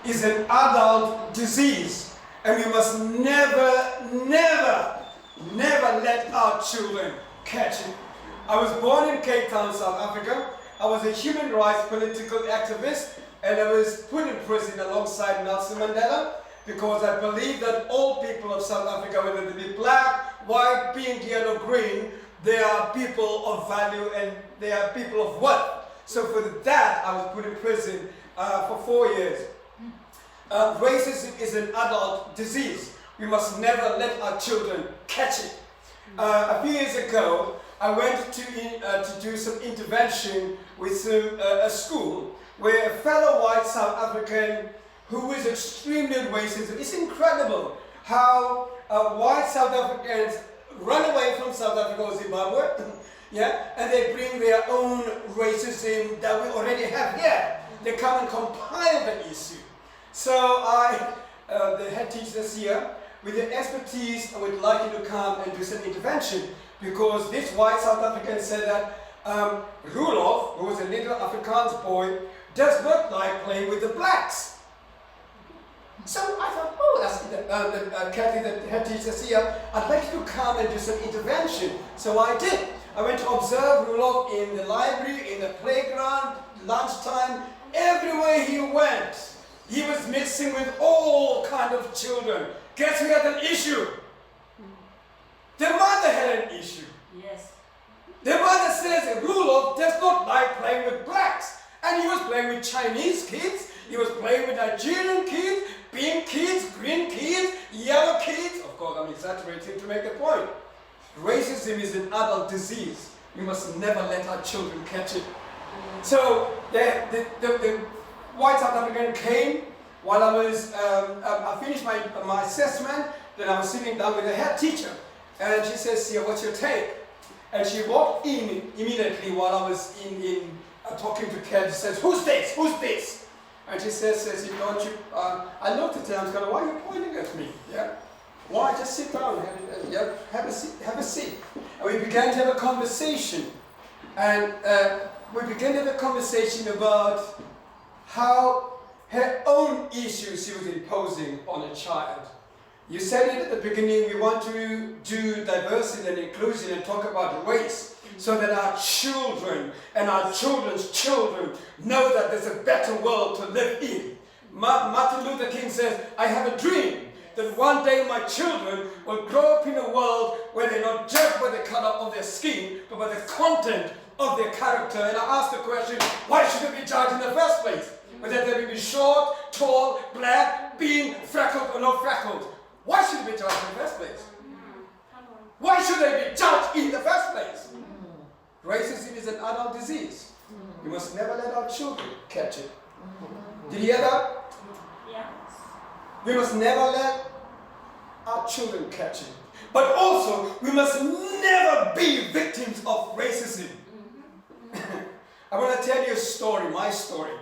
is an adult disease, and we must never, never, never let our children catch it. I was born in Cape Town, South Africa. I was a human rights political activist, and I was put in prison alongside Nelson Mandela because I believe that all people of South Africa, whether they be black, white, pink, yellow, green, they are people of value and they are people of worth. So for that, I was put in prison for 4 years. Racism is an adult disease. We must never let our children catch it. A few years ago, I went to do some intervention with a school where a fellow white South African who is extremely racist. It's incredible how white South Africans run away from South Africa or Zimbabwe, yeah, and they bring their own racism that we already have here. They come and compile the issue. So the head teacher this year, with the expertise, I would like you to come and do some intervention, because this white South African said that Rulof, who was a little Afrikaans boy, does not like playing with the blacks. So I thought, oh, that's Kathy, the head teacher here, I'd like you to come and do some intervention. So I did. I went to observe Rulof in the library, in the playground, lunchtime, everywhere he went. He was mixing with all kind of children. Guess who had an issue? The mother had an issue. Yes. The mother says Rulof does not like playing with blacks. And he was playing with Chinese kids, he was playing with Nigerian kids, pink kids, green kids, yellow kids. Of course, I'm exaggerating to make the point. Racism is an adult disease. We must never let our children catch it. So the white South African came while I was, I finished my assessment, then I was sitting down with the head teacher. And she says, "Sia, what's your take?" And she walked in immediately while I was talking to Kat. She says, "Who's this? Who's this?" And she says, "Don't you?" I looked at her and I was going, "Why are you pointing at me? Yeah, why? Just sit down. Have a seat. Have a seat." And we began to have a conversation, and we began to have a conversation about how her own issues she was imposing on a child. You said it at the beginning. We want to do diversity and inclusion and talk about race, so that our children and our children's children know that there's a better world to live in. Martin Luther King says, "I have a dream that one day my children will grow up in a world where they're not judged by the color of their skin, but by the content of their character." And I asked the question, why should they be judged in the first place? Whether they be short, tall, black, being freckled or not freckled. Why should they be judged in the first place? Why should they be judged in the first place? Racism is an adult disease. We must never let our children catch it. Did you hear that? Yes. We must never let our children catch it. But also, we must never be victims of racism. I want to tell you a story, my story.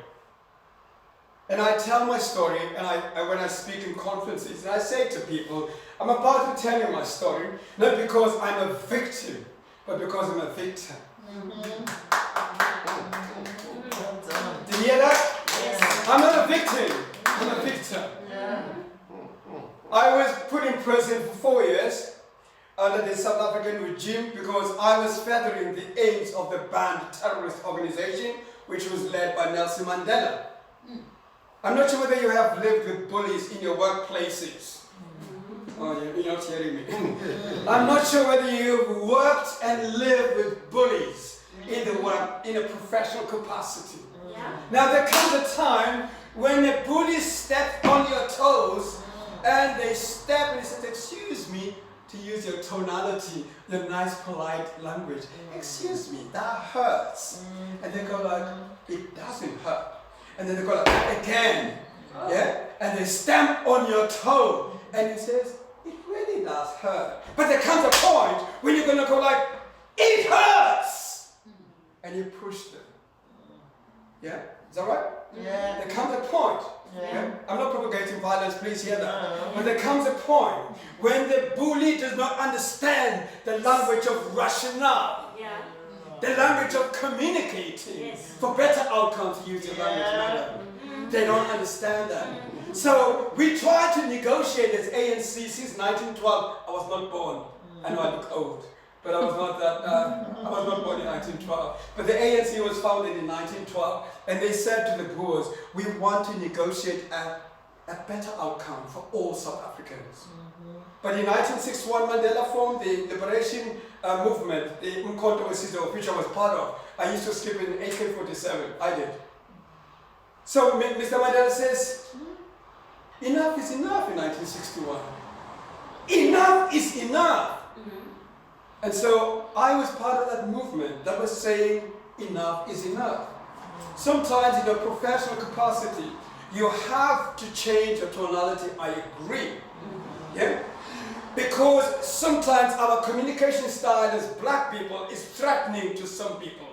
And I tell my story, and when I speak in conferences, and I say to people, I'm about to tell you my story, not because I'm a victim, but because I'm a victor. Did you hear that? Yes. I'm not a victim, I'm a victor. Yeah. I was put in prison for 4 years under the South African regime because I was furthering the aims of the banned terrorist organization, which was led by Nelson Mandela. I'm not sure whether you have lived with bullies in your workplaces. Oh, you're not hearing me. I'm not sure whether you've worked and lived with bullies in a professional capacity. Yeah. Now there comes a time when a bully steps on your toes and they step and they say, "Excuse me," to use your tonality, your nice polite language. "Excuse me, that hurts." And they go like, "It doesn't hurt." And then they go like, "Again." Yeah? And they stamp on your toe and it says, "It really does hurt." But there comes a point when you're gonna go like, "It hurts!" And you push them. Yeah? Is that right? Yeah. There comes a point. Yeah. I'm not propagating violence, please hear that. But there comes a point when the bully does not understand the language of rationale, Yeah. the language of communicating Yes. for better outcomes, to use your language, madam. They don't understand that. So we tried to negotiate as ANC since 1912. I was not born. I know I look old, but I was not that. I was not born in 1912. But the ANC was founded in 1912, and they said to the Boers, "We want to negotiate a better outcome for all South Africans." But in 1961, Mandela formed the liberation movement, the Umkhonto weSizwe, which I was part of. I used to sleep in AK-47. I did. So Mr. Mandela says, enough is enough in 1961. Enough is enough. And so I was part of that movement that was saying enough is enough. Sometimes in a professional capacity, you have to change your tonality, I agree. Yeah? Because sometimes our communication style as black people is threatening to some people.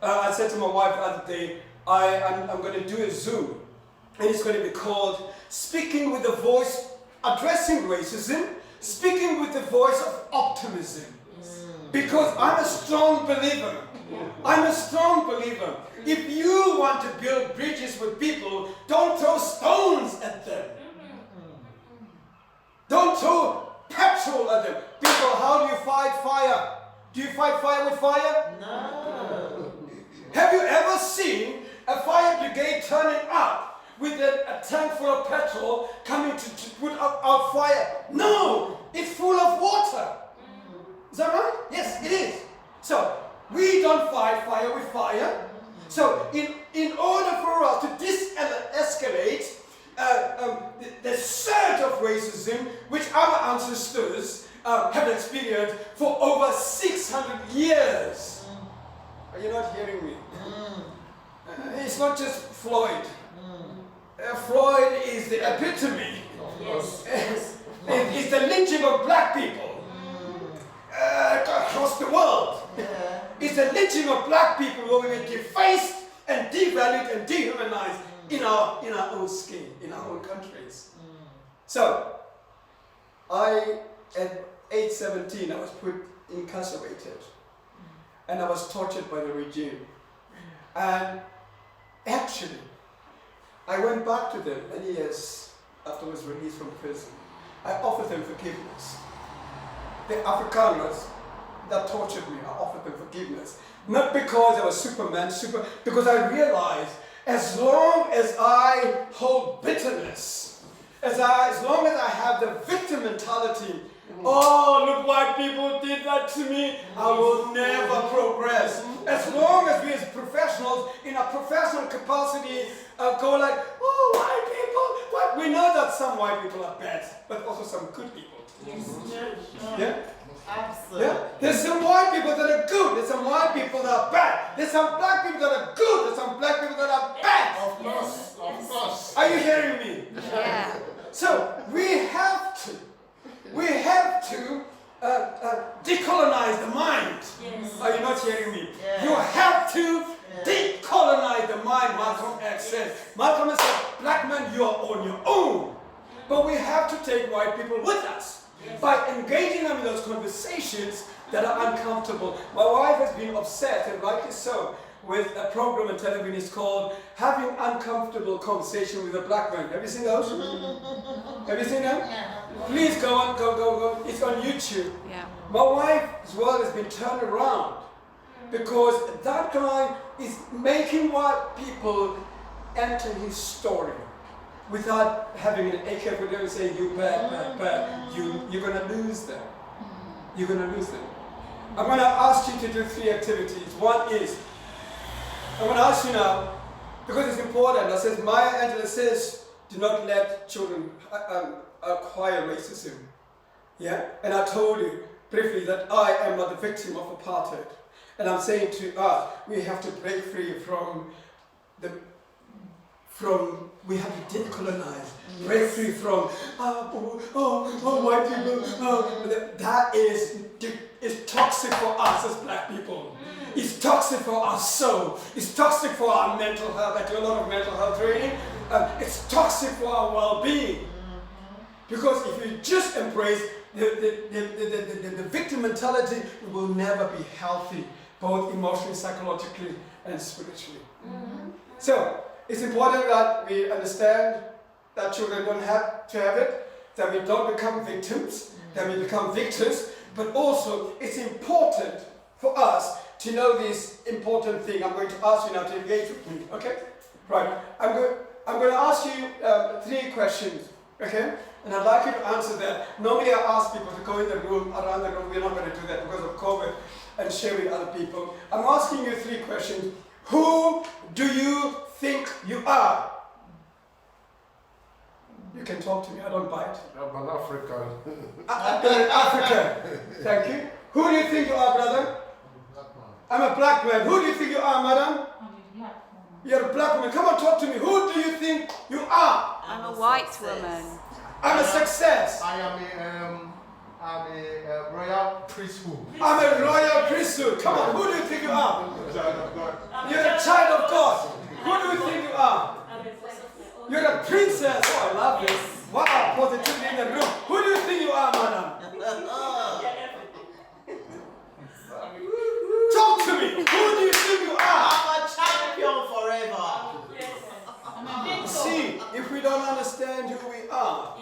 I said to my wife the other day, I'm going to do a Zoom, and it's going to be called Speaking with the Voice, Addressing Racism, Speaking with the Voice of Optimism. Because I'm a strong believer. I'm a strong believer. If you want to build bridges with people, don't throw stones at them. Don't throw petrol at them. People, how do you fight fire? Do you fight fire with fire? No. Have you ever seen a fire brigade turning up with a tank full of petrol coming to put out fire? No, it's full of water. Is that right? Yes, it is. So, we don't fight fire with fire. So, in order for us to de-escalate the surge of racism, which our ancestors have experienced for over 600 years. Are you not hearing me? It's not just Floyd. Floyd is the epitome. Yes. It's the lynching of black people across the world. It's the lynching of black people where we were defaced and devalued and dehumanized in our own skin, in our own countries. So, at age 17, I was put incarcerated, and I was tortured by the regime. And actually, I went back to them many years after I was released from prison. I offered them forgiveness. The Afrikaners that tortured me, I offered them forgiveness. Not because I was Superman, because I realized as long as I hold bitterness, as long as I have the victim mentality, oh, look, white people did that to me, I will never progress. As long as we as professionals, in a professional capacity, go like, oh, white people, we know that some white people are bad, but also some good people. Yes. Yeah? Absolutely. Yeah? There's some white people that are good, there's some white people that are bad. There's some black people that are good, there's some black people that are bad. Of course, of course. Are you hearing me? Yeah. So we have to decolonize the mind. Yes. Are you not hearing me? Yeah. You have to decolonize the mind, Malcolm X said. Malcolm X said, Blackman, you are on your own. But we have to take white people with us. By engaging them in those conversations that are uncomfortable. My wife has been upset, and rightly so, with a program on television. It's called Having Uncomfortable Conversation with a Blackman. Have you seen those? Have you seen them? Yeah. Please go on, go. It's on YouTube. Yeah. My wife's world has been turned around because that guy is making white people enter his story without having an AK-47 saying, you bad, you're going to lose them. You're going to lose them. I'm going to ask you to do 3 activities. One is, I'm going to ask you now, because it's important. I said, Maya Angelou says, do not let children acquire racism. Yeah? And I told you briefly that I am not the victim of apartheid. And I'm saying to us, we have to break free we have to decolonize, break free from, white people, that is toxic for us as black people. It's toxic for our soul. It's toxic for our mental health. I do a lot of mental health training. It's toxic for our well-being. Because if you just embrace the victim mentality, we will never be healthy, both emotionally, psychologically, and spiritually. So, It's important that we understand that children don't have to have it, that we don't become victims, that we become victors, but also it's important for us to know this important thing. I'm going to ask you now to engage with me, okay? Right, I'm going to ask you 3 questions, okay? And I'd like you to answer that. Normally I ask people to go in the room, around the room. We're not going to do that because of COVID and share with other people. I'm asking you 3 questions. Who do you think you are? You can talk to me, I don't bite. I'm an African. You're an African. Thank you. Who do you think you are, brother? I'm a black man. Who do you think you are, madam? You're a black woman. Come on, talk to me. Who do you think you are? I'm a white woman. I'm a success. I am a royal priesthood. I'm a royal priesthood. Come on, who do you think you are? You're a child of God. Who do you think you are? You're a princess. Oh, I love this. Wow, positivity in the room. Who do you think you are, madam? Talk to me. Who do you think you are? I'm a champion forever. See, if we don't understand who we are,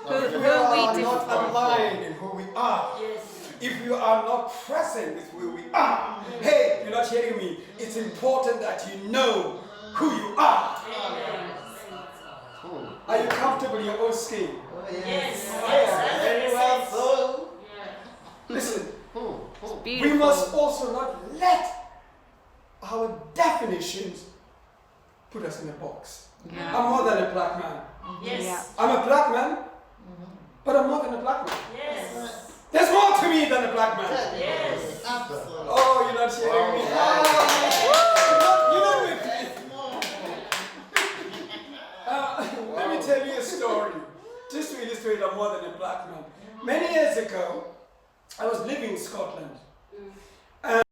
if we Who are we not aligned in who we are, if you are not present with who we are, hey, you're not hearing me. It's important that you know who you are. Are you comfortable in your own skin? Yes. Very well so. Listen, we must also not let our definitions put us in a box. Yeah. I'm more than a black man. Yes. I'm a black man, but I'm more than a black man. Yes. There's more to me than a black man. Yes. Absolutely. Oh, you're not hearing me. You're not with me. Let me tell you a story. Just to illustrate I'm more than a black man. Many years ago, I was living in Scotland.